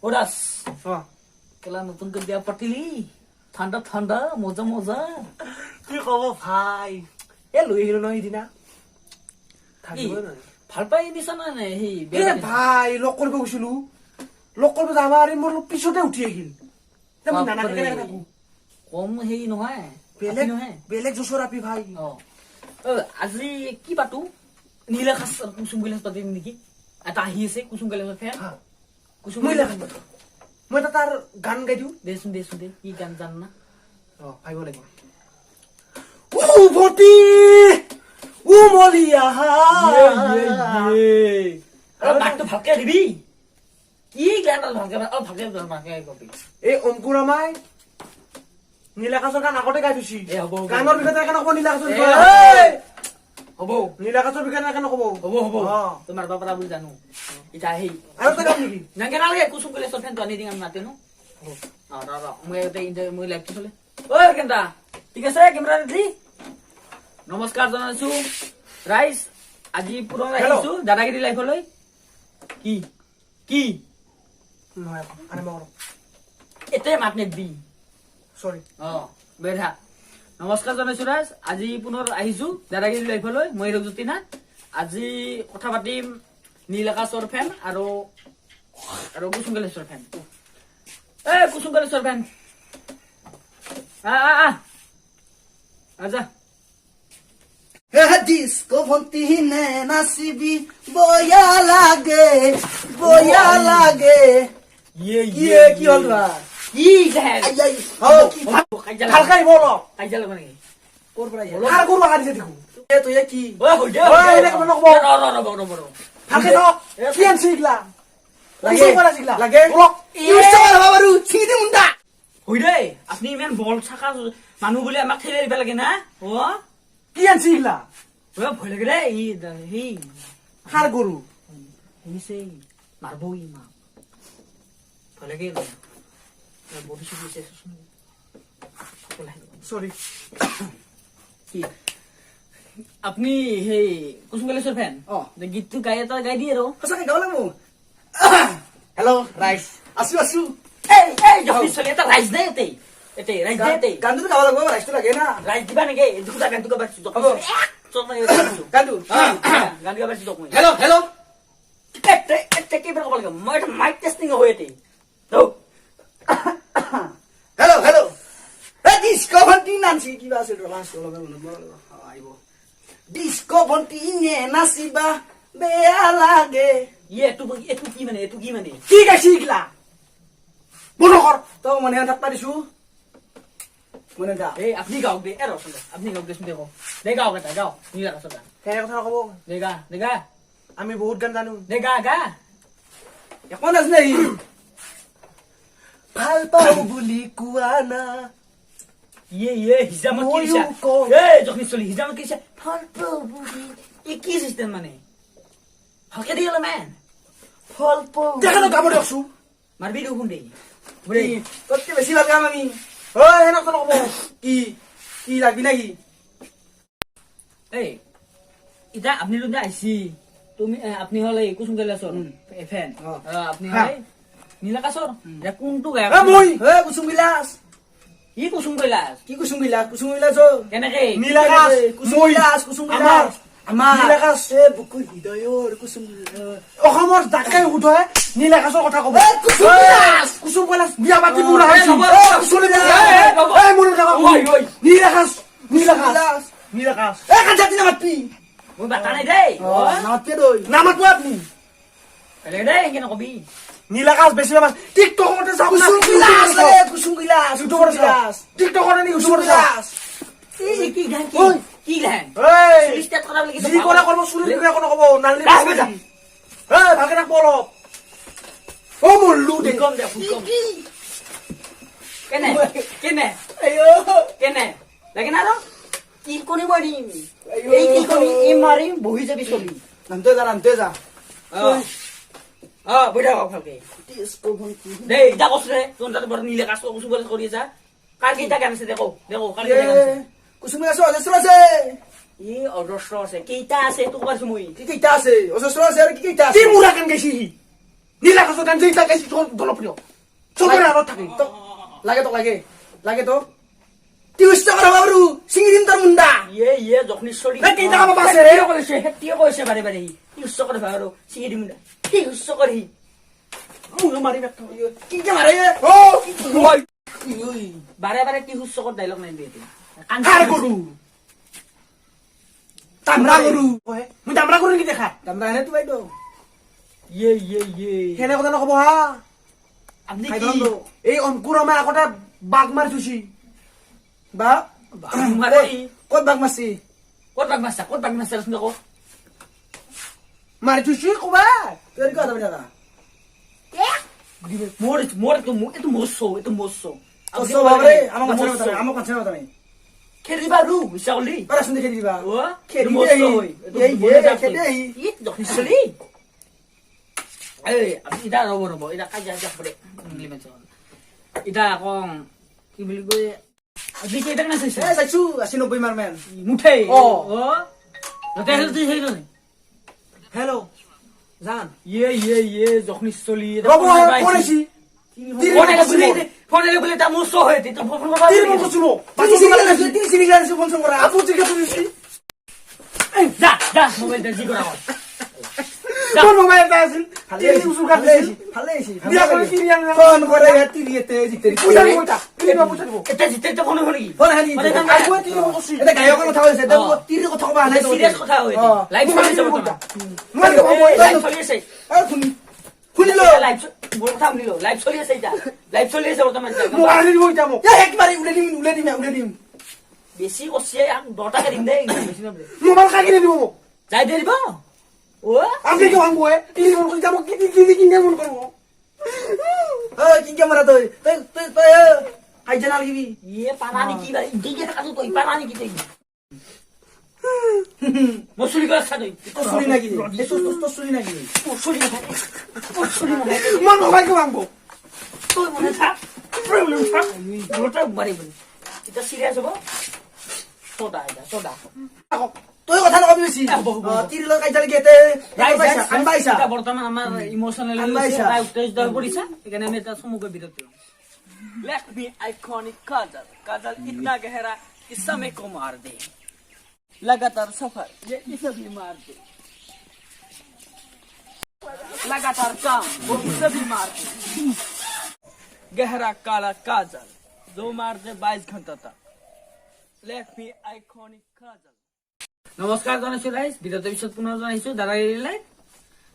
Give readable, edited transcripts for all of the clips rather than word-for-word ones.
ওরাস কেলা নতুন করে বিয়া পাতিলি ঠান্ডা ঠান্ডা মজা মজা কি কব ভাই এ লৈ আহিলো নহয় সিদিনা থাকিবই নহয় ভাল পাই দিছা না নে সেই এ ভাই লগ কৰিব গৈছিলো লগ কৰিব যাবা আৰু মোৰ পিছতে উঠি আহিল মই নানাকে কেনেকে থাকো কম হেৰি নহয় বেলেগ নহয় বেলেগ জোচৰ আপি ভাই আজি কি পাতো নীলাকাশ কুসুম কৈলাশ পাতিম নেকি এটা আহি আছে কুসুম কৈলাশৰ ফেন কুসুম নীলাকাশ মই এটা তাৰ গান গাই দিওঁ দেচোন দে কি গান জান না ভাবিব লাগিব ভতি মলিয়া গানটো ভালকে দিবি কি গানটা ভালকে কবি এই অংকুৰামাই নীলাকাশৰ গান আগতে গাই থৈছি হ'ব গানৰ বিষয়ে কেনে ক'ব নীলাকাশৰ হ'ব নীলাকাশৰ বিষয়ে কেনে ক'ব হ'ব তোমাৰ বাপৰা বুলি জানো এতিয়া আহি আৰু তই গাম নেকি নাগে নালাগে কুসুম কৈলাশৰ ফেনটো আনি দিম আমি মাতে ন মই লাইভটো চলে ঐ কেন্টা ঠিক আছে কেমেৰা ৰেডি নমস্কাৰ জনাইছো ৰাইজ আজি পুনৰ আহিছো দাদাগিৰি লাইফলৈ কি কি নহয় আৰম্ভ কৰো এটাই মাত নেবি সৰি বেধা নমস্কাৰ জনাইছো ৰাইজ আজি পুনৰ আহিছো দাদাগিৰি লাইফলৈ মই ৰঘুজ্যোতি নাথ আজি কথা পাতিম নীলাকাশৰ ফেন আৰু কুসুম কৈলাশৰ ফেন কুসুম কৈলাশৰ ফেন আজা ডিস্কো ভন্তি নে নাচিবি বয়া লাগে ইয়ে কি হ'ল বা কি দেখ ভালকাই বল কাইজা লগ নেকি কোৰ পৰা আৰু কোৰ বাগা দিছে দেখো এ তই কি ৰব ভালকে থাক কি আনছি ইগলা লাগে লাগে ইউজ কৰা বাৰু চিঙি মুণ্ডা হৈ দেই আপুনি ইমান বল চাকা মানুহ বুলি আমাক ঠেলি দিব লাগে না কি আনছি ইগলা ভয় লাগে দেই সেই সাৰ গৰু শুনিছে মাৰবো মা ভয় লাগে বডি শুকিছে সৰি কি আপনি সেই কুসুম কৈলাশৰ ফেন গীতটো গাই এটা গাই দিয়ে আৰু সঁচাকে গাব লাগিব হেল্ল' ৰাইজ আছো এই জফি চলি এটা ৰাইজ নাই এতে ৰাইজ নাই এতে গানটো গাব লাগিব ৰাইজটো লাগে না ৰাইজ দিবা নেকি দুটা গানটো গাব পাৰছো গানটো গান গাব পাৰছো মই হেল্ল' এতে কি ক'ব লাগে মই এটা মাইক টেষ্টিং হৈ এতে হেল্ল' এই ডিস্কো ভন্টি নাচি কিবা আছিল লাঞ্চ আহিব ডিস্কো ভন্টি নে নাচিবা বেয়া লাগে এইটো কি মানে কি গাইছি ইগলা বন্ধ কৰ তই মানে তাত পাৰিছো মানে গা এই আপনি গাওক দে এৰ আপনি গাওক দেচোন দেখো দে গাওক এটা গাও নীলাকাশৰ গান কেনে কথা ক'ব দে গা আমি বহুত গান জানো দে গা একো নাজানে ভাল পাওঁ বুলি কোৱা না হিজামত কি দিছা জখনি চলি হিজামত কি দিছা ফল কি চিষ্টেম মানে ভালকে দি মেন ফল দেখা ন গাব দিয়কচো মাৰবি দেখোন দেই ততকে বেছি ভাল গাম আমি সেনেকুৱা নক'ব কি কি লাগবি নাকি এই এতিয়া আপনি যোনটা আইছি তুমি আপনি হল এই কুসুম কৈলাশৰ ফেন আপনি হল নীলাকাশৰ কোনটো গায় মই কুসুম বিলাস কি কুসুম কৈলাশ কি কুসুম বিলাস কেনেকে নীলাকাশ কুসুম বিলাস আমাৰ নীলাকাশ বুকু হৃদয়ৰ কুসুম অসমৰ ডাকাই উঠে নীলাকাশৰ কথা ক'ব কুসুম কৈলাশ বিয়া পাতি বুঢ়া নীলাকাশ কাঞ্চাতি নামাতবি মই বাতা নাই দেই নামাতবি দৈ নামাতো আপনি বেলেগ দেই কেনে কবি নীলাকাশ বেছি বেমাৰ টিকটকতে যাওক না কুসুম বিলাস টিকটকতে নি ওচৰত যাওক কি গান কি গান ষ্টাৰ্ট কৰা বুলি যি কৰা কৰিব চুলিৰ বিষয়ে একো নক'ব নালি ভালকে থাকব অলপ মৰলো দে কেনে লাগে না আৰু কি কৰি মাৰিম এই কি কৰি মাৰিম বহি যাবি চলি নামতে যা বহি থাকক ভালকে দেই যা কৈছে তোৰ তাতে বৰ নীলাকাশ কুসুম কৈলাশ কৰি আছা কাৰ কেইটা গান আছে দেখো কাৰ কেইটা গান আছে কুসুম বিলাস অজস্ৰ আছে ই অজস্ৰ আছে কেইটা আছে তোক কৈছো মই কি কেইটা আছে অজস্ৰ আছে আৰু কি কেইটা আছে কি মুৰা গান গাইছি সি নীলাকাশৰ গান যেইটা গাইছি জনপ্ৰিয় চবৰে আগত থাকে লাগে তো লাগে তো টিউষ্ট কৰা বাবু চিঙি দিম তোৰ মুণ্ডা ইয়ে জখনিশ্বৰী এই কেইটা কাম আছে ৰে? হেতিয়ে কৈছে বাৰে বাৰে কি উচ্চ কৰে ভাই আৰু চিঙি দিম না কি উচ্চ কৰি মুৰা মাৰি বেক কি যে মাৰে অ বাৰে বাৰে কি উচ্চ কৰ ডাইলগ নাই দে কাৰ গৰু তামৰা গৰু মই তামৰা গৰু নেকি দেখা দামৰা হেনে তো বাইদেউ ইয়ে সেনে কথা নকব হা আপনি খাই কি পেলাম তো। এই অংকুৰ আমাৰ আগতে বাঘ মাৰি থৈছি বা মাৰে ক'ত বাঘ মাৰছি ক'ত বাগ মাছটা ৰচোন আকৌ মাৰি থৈছি কবা তোৰ কি কথা থাকা মোৰ এইটো মস্ত অসো বাবৰে আমাক কাছে কথা নাই আমাক কাছে কথা নাই খেলিবা ৰু ইচ্ছা কৰিলি পাৰা শুনি খেলি দিবা অ খেলি মস্ত দে হয় এই খেলি দে ই জখনিশ্বৰী এই ইটা ৰ'ব ইটা কাজিয়া কৰে ইটা আকৌ কি বুলি কয় আজি কেইটা না চাইছে এ চাইছো 80 90 মাৰমেন মুঠেই অ তাতে হেলদি হেৰি নাই হেল্ল' জান ইয়ে জখনিশ্বৰী ৰব কোন আছি ফোন এলে বলে তা মস্ত হয় তুই ফোন করবা তিন বছর ছিল তিনি সিরিয়াল ফোন করা আপু জিজ্ঞাসা করেছি যা মোবাইলটা জি করা কোন মোবাইল আছিল তিন বছর কাটছি ভালে আছি দিয়া করে সিরিয়াল ফোন করে তিরিয়েতে জিতে পয়সা দিব এটা তিন বছর দিব এটা জিতে ফোন হলো কি ফোন হানি আইবো তিন বছর এটা গায়কের কথা হইছে দেব তিরির কথা কবা নাই সিরিয়াস কথা হয় লাইভ চলি আছে বর্তমান মই কব লাইভ চলি আছে আর শুনি শুনিলো লাইভ বড় কথা শুনিলো লাইভ চলি আছে এটা লাইভ চলি আছে বর্তমান মোবাইল দিব এটা মোক একবারে উলে দিম বেশি কষ্ট আম 10 টাকা দিন দে বেশি না মোবাইল কাকে দিব মোক যাই দে দিব ও আপনি কি ভাঙবো তিন বছর যাব কি মন করব কি ক্যামেরা তুই আই জানাল কিবি ইয়ে পানানি কি ভাই দিকে টাকা তুই পানানি কি তুই মসুরি করে সাদই তো শুনি নাকি তো শুনি নাকি মসুরি না মন মোবাইল কে ভাঙবো তোর মনে থাক প্রবলেম থাক গোটা মারি বলি এটা সিরিয়াস হবো সোডা তুই কথা নকবি বেশি তিরির লগ কাইজাল গেতে আনবাইছা এটা বর্তমান আমার ইমোশনাল আনবাইছা। উত্তেজ দর পড়িছে এখানে আমি এটা সমুখ বিরক্ত लेट मी आइकॉनिक काजल इतना गहरा कि समय को मार दे लगातार सफर ये इसे भी मार दे लगातार काम वो इसे भी मार दे गहरा काला काजल जो मार दे 22 घंटा तक लेट मी आइकॉनिक काजल নমস্কাৰ জনাইছো গাইজ ভিডিঅ'টোৰ পিছত পুনৰ জনাইছো দাদাগিৰিলৈ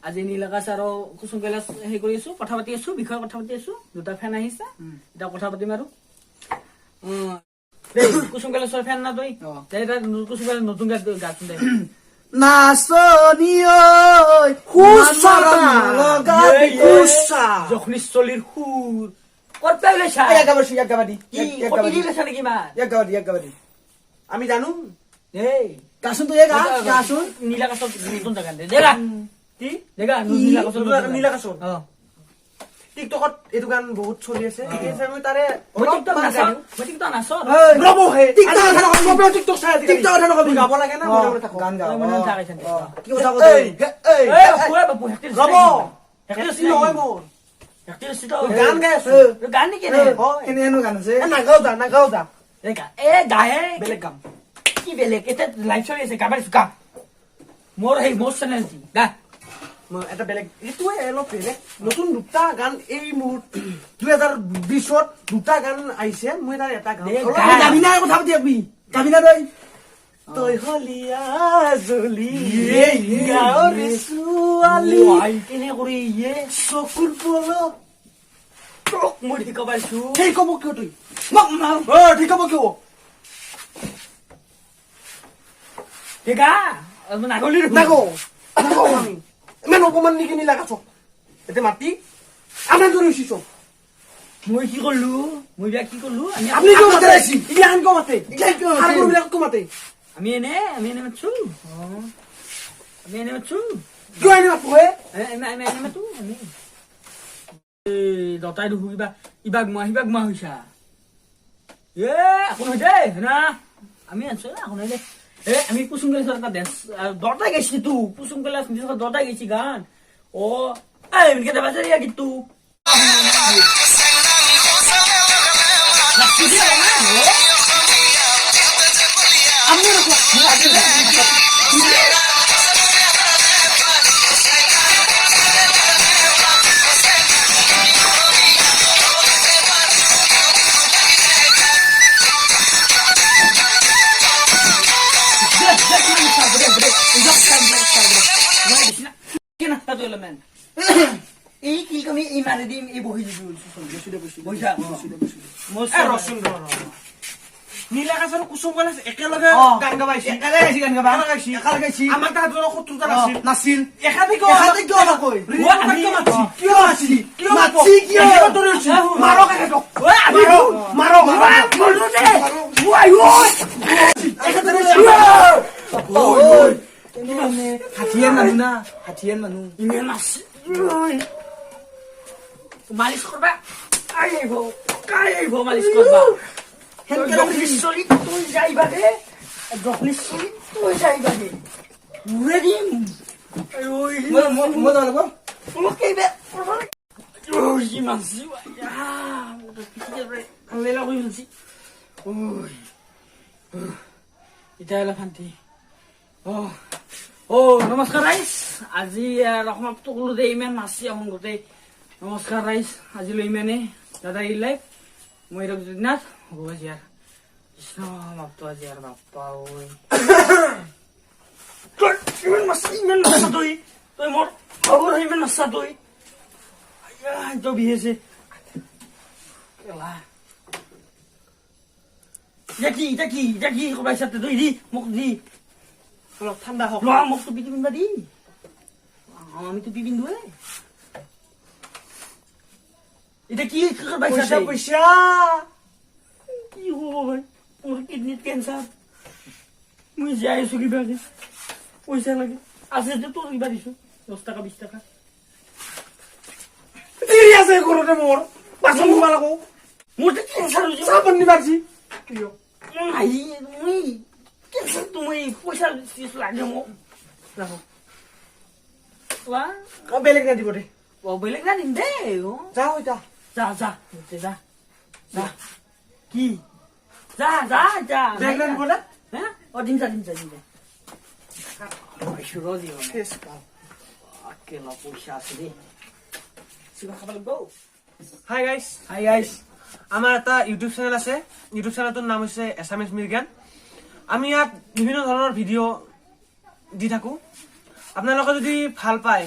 আজি নীলাকাশ আৰু কুসুম কৈলাশ হেৰি কৰি আছো কথা পাতি আছো বিষয়ে কথা পাতি আছো দুটা ফেন আহিছে এতিয়া কথা পাতিম আৰু কুসুম কৈলাশৰ ফেন না তই এটা কুসুম কৈলাশ নতুন গান দে নাচনি জখনিশ্বৰীৰ সুৰ ক'ত পাই লৈছা একগাবাদি নেকি মা আমি জানো এই গাছুন তুই গাছুন নীলাকাশৰ নতুন গান দে দেগা কি দেগা নীলাকাশৰ অ টিকটকত এইটো গান বহুত চলি আছে মই তাৰে মই টিকটক নাচো ৰব হে টিকটক কথা নকবি টিকটক চাই টিকটক কথা নকবি গাব লাগে না মনে মনে থাকো গান গাও মনে মনে থাকাইছেন কি কথা কই এই বাপু হেক্টৰ ৰব হেক্টৰ কি নহয় মোৰ গান গাই আছো গান নেকি এনে গান আছে নাগাও যা গায়ে বেলেগ গাম কি বেলেগ এটা লাইভ চলি আছে গাবাৰ গা মোৰ সেই মোৰ চেনেল দা এটা বেলেগ এইটোৱে অলপ বেলেগ নতুন দুটা গান এই মুহূৰ্ত 2020ত দুটা গান আহিছে মই তাৰ এটা গান গাবিনাৰ কথা পাতি আপনি গাবিনা তই তই হলিয়া জলি গাঁৱৰ ছোৱালী কেনে কৰি ইয়ে চকুৰ পলক তোক মই শিকাব পাৰিছো সেই কব কিয় তুই ঠিক হব কিয় ঠিকা নাগলিৰ নাগো আমি ইমান অপমান নেকি নীলাকাশক এতিয়া মাতি আমাৰ দৰে হৈছি চব মই কি কৰিলো মই বিয়া কি কৰিলো আপুনি কিয় মাতে এতিয়া আন কিয় মাতে আৰু বিলাক কিয় মাতে আমি এনে মাতছো আমি এনে মাতছো কিয় এনে মাতো হে আমি এনে মাতো আমি দতাই দুখু ইবাগ মা হৈছা এখন হৈ দে না আমি আনছো এখন হৈ দে আমি কুসুম কৈলাসৰ এটা ডেন্স দৰটা গাইছি তো কুসুম কৈলাস নিজে দৰটা গাইছি গান ও এই মিনকে দেবা যাৰিয়া কিন্তু আমি এই কিলক আমি এই মাৰি দিম এই বহি দিছো বহিছা নীলাকাশৰ কুসুম কৈলাস একেলগে গান গাবাইছে একালে গাইছি গান গাবা একালে গাইছি আমাৰ তাহাঁতৰ শত্ৰুতা নাছিল নাছিল এখাদি কিয় নকয় কিয় আছিল মাতছি কিয় মাৰক এখেতক মাৰক হাতীয়ান মানুহ না হাতীয়ান মানুহ ইমান আছে মালিশ কৰবা আহিব মালিশ কৰবা যখনি চলি তুই যাইবা দে যখনি চলি তুই যাইবা দে উড়ে দিম মই যাব ওকে বে ওই মাসি লেলা কই মাসি ওই এটা হলো শান্তি ও নমস্কাৰ ৰাইজ আজি ৰহমাতটো কলো দে ইমান নাচি আহোঁ গোটেই নমস্কাৰ ৰাইজ আজিলৈ ইমানে দাদা ইলাই মই ৰঘুনাথ হ'ব আজি আৰু কৃষ্ণ মাপটো আজি আৰু বাপ্পা ঐ ইমান নাচা তই মোৰ খবৰ ইমান নাচা তই তই বিহেছে ইটা কি কবাইছা তই দি মোক দি অলপ ঠাণ্ডা হওক লোৱা মোক টুপি পিন্ধিবা দি আমি টুপি পিন্ধোৱে এটা কি পইচা পইচা কি হ'ব ভাই মোৰ কিডনিত কেঞ্চাৰ মই যাই আছো কিবাকে পইচা লাগে আছে যে তোৰ কিবা দিছো 10 টকা 20 টকা দেৰি আছে ঘৰতে মোৰ পাছত ঘুমা লাগো মোৰ কেঞ্চাৰ হৈছে চাহ পানী বাৰছি নাই মই কেঞ্চাৰ তুমি পইচা লাগে মোক ৰাখো বেলেগ না দিব দে বেলেগ না দিম দে যা এতিয়া যা কি যা বেলেগ না দিব দে হ্যাঁ দিম যা কেলা পইচা আছে দে চিবা খাব লাগিব হাই গাইস আমাৰ এটা ইউটিউব চেনেল আছে ইউটিউব চেনেলটোৰ নাম হৈছে এছামিজ মিৰ্গান আমি ইয়াত বিভিন্ন ধৰণৰ ভিডিঅ' দি থাকো আপোনালোকে যদি ভাল পায়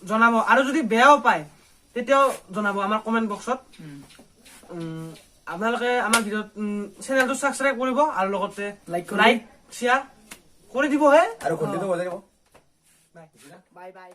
জনাব আৰু যদি বেয়াও পায় তেতিয়াও জনাব আমাৰ কমেণ্ট বক্সত আপোনালোকে আমাৰ ভিডিঅ' চেনেলটো ছাবস্ক্ৰাইব কৰিব আৰু লগতে লাইক শ্বেয়াৰ কৰি দিবহে আৰু ঘণ্টিটো বজাই দিব বাই বাই